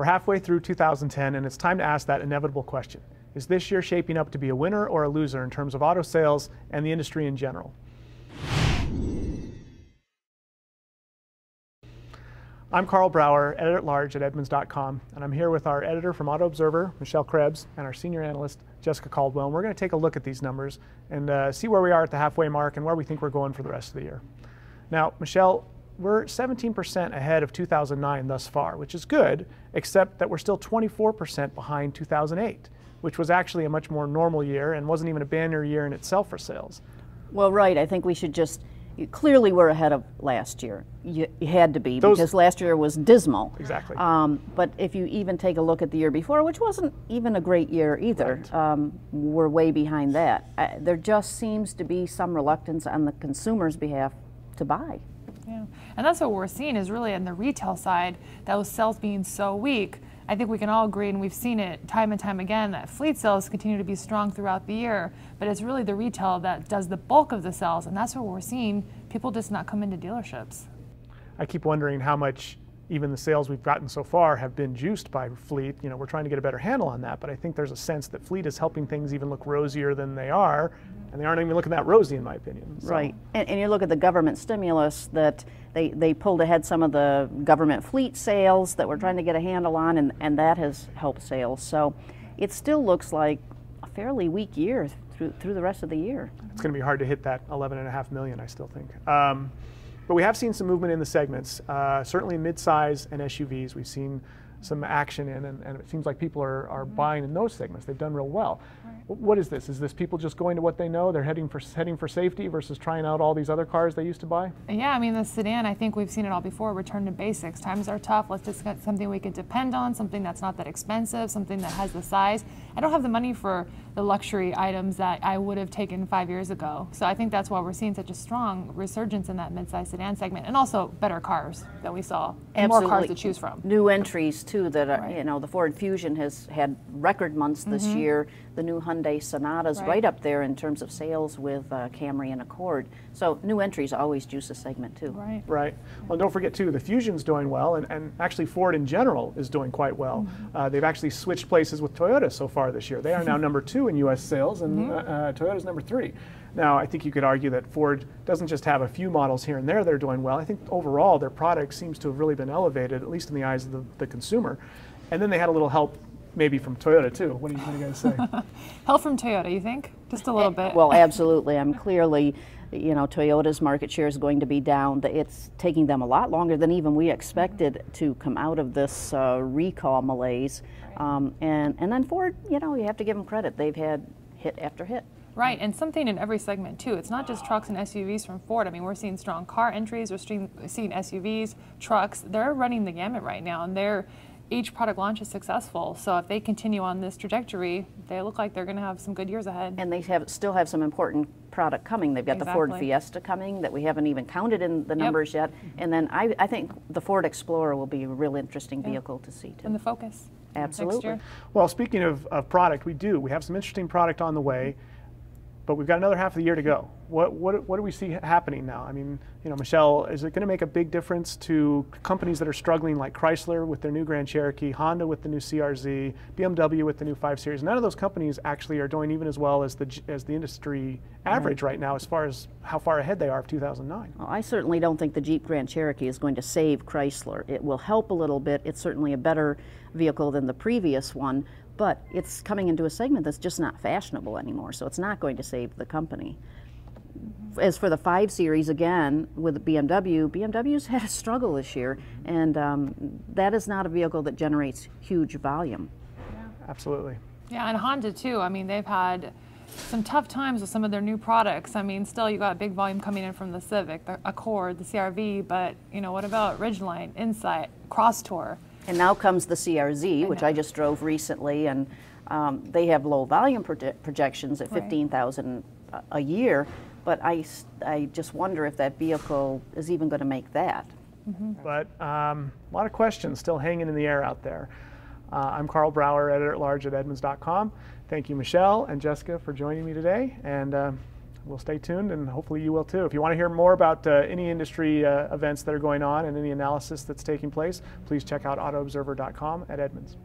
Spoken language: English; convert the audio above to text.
We're halfway through 2010, and it's time to ask that inevitable question. Is this year shaping up to be a winner or a loser in terms of auto sales and the industry in general? I'm Karl Brauer, editor-at-large at Edmunds.com, and I'm here with our editor from Auto Observer, Michelle Krebs, and our senior analyst, Jessica Caldwell. And we're going to take a look at these numbers and see where we are at the halfway mark and where we think we're going for the rest of the year. Now, Michelle, we're 17% ahead of 2009 thus far, which is good, except that we're still 24% behind 2008, which was actually a much more normal year and wasn't even a banner year in itself for sales. Well, right. I think we should just, clearly we're ahead of last year. You had to be, because last year was dismal. Exactly. But if you even take a look at the year before, which wasn't even a great year either, right. We're way behind that. There just seems to be some reluctance on the consumer's behalf to buy. Yeah, and that's what we're seeing is really on the retail side, those sales being so weak. I think we can all agree, and we've seen it time and time again, that fleet sales continue to be strong throughout the year, but it's really the retail that does the bulk of the sales, and that's what we're seeing, people just not come into dealerships. I keep wondering how much even the sales we've gotten so far have been juiced by fleet. You know, we're trying to get a better handle on that, but I think there's a sense that fleet is helping things even look rosier than they are, and they aren't even looking that rosy in my opinion. So. Right, and you look at the government stimulus that they pulled ahead some of the government fleet sales that we're trying to get a handle on, and that has helped sales. So it still looks like a fairly weak year through the rest of the year. It's going to be hard to hit that 11.5 million, I still think. But we have seen some movement in the segments, certainly mid-size and SUVs. We've seen some action in, and it seems like people are buying in those segments. They've done real well. Right. What is this? Is this people just going to what they know? They're heading for safety versus trying out all these other cars they used to buy? Yeah, I mean, the sedan, I think we've seen it all before, return to basics. Times are tough. Let's just get something we can depend on, something that's not that expensive, something that has the size. I don't have the money for the luxury items that I would have taken 5 years ago. So I think that's why we're seeing such a strong resurgence in that mid-size sedan segment, and also better cars that we saw, and more cars to choose from. New entries too that are, right. You know, the Ford Fusion has had record months this year. The new Hyundai Sonata's right up there in terms of sales with Camry and Accord. So new entries always juice a segment too. Right. Right. Well, don't forget too, the Fusion's doing well, and actually Ford in general is doing quite well. They've actually switched places with Toyota so far this year. They are now number 2 in U.S. sales, and Toyota's number 3. Now, I think you could argue that Ford doesn't just have a few models here and there that are doing well. I think overall their product seems to have really been elevated, at least in the eyes of the consumer. And then they had a little help maybe from Toyota too. What do you guys say? Help from Toyota, you think? Just a little bit. Well, absolutely. I'm clearly, you know, Toyota's market share is going to be down. It's taking them a lot longer than even we expected to come out of this recall malaise. And then Ford, you know, you have to give them credit. They've had hit after hit. Right, and something in every segment too. It's not just trucks and SUVs from Ford. I mean, we're seeing strong car entries, we're seeing SUVs, trucks. They're running the gamut right now, and each product launch is successful. So if they continue on this trajectory, they look like they're going to have some good years ahead. And they still have some important product coming. They've got the Ford Fiesta coming that we haven't even counted in the numbers yet. And then I think the Ford Explorer will be a real interesting vehicle to see too. And the Focus. Absolutely. Well, speaking of product, we have some interesting product on the way. But we've got another half of the year to go. What do we see happening now? I mean, you know, Michelle, is it going to make a big difference to companies that are struggling like Chrysler with their new Grand Cherokee, Honda with the new CRZ, BMW with the new 5 Series? None of those companies actually are doing even as well as the industry average right now as far as how far ahead they are of 2009. Well, I certainly don't think the Jeep Grand Cherokee is going to save Chrysler. It will help a little bit. It's certainly a better vehicle than the previous one, but it's coming into a segment that's just not fashionable anymore, so it's not going to save the company. As for the 5 Series, again, with BMW's had a struggle this year, and that is not a vehicle that generates huge volume. Yeah. Absolutely. Yeah, and Honda too. I mean, they've had some tough times with some of their new products. I mean, still you got big volume coming in from the Civic, the Accord, the CR-V, but you know, what about Ridgeline, Insight, Cross Tour? And now comes the CRZ, which I just drove recently, and they have low volume projections at 15,000 a year, but I just wonder if that vehicle is even going to make that. But a lot of questions still hanging in the air out there. I'm Karl Brauer, editor-at-large at Edmunds.com. Thank you, Michelle and Jessica, for joining me today, and we'll stay tuned, and hopefully you will too. If you want to hear more about any industry events that are going on and any analysis that's taking place, please check out autoobserver.com at Edmunds.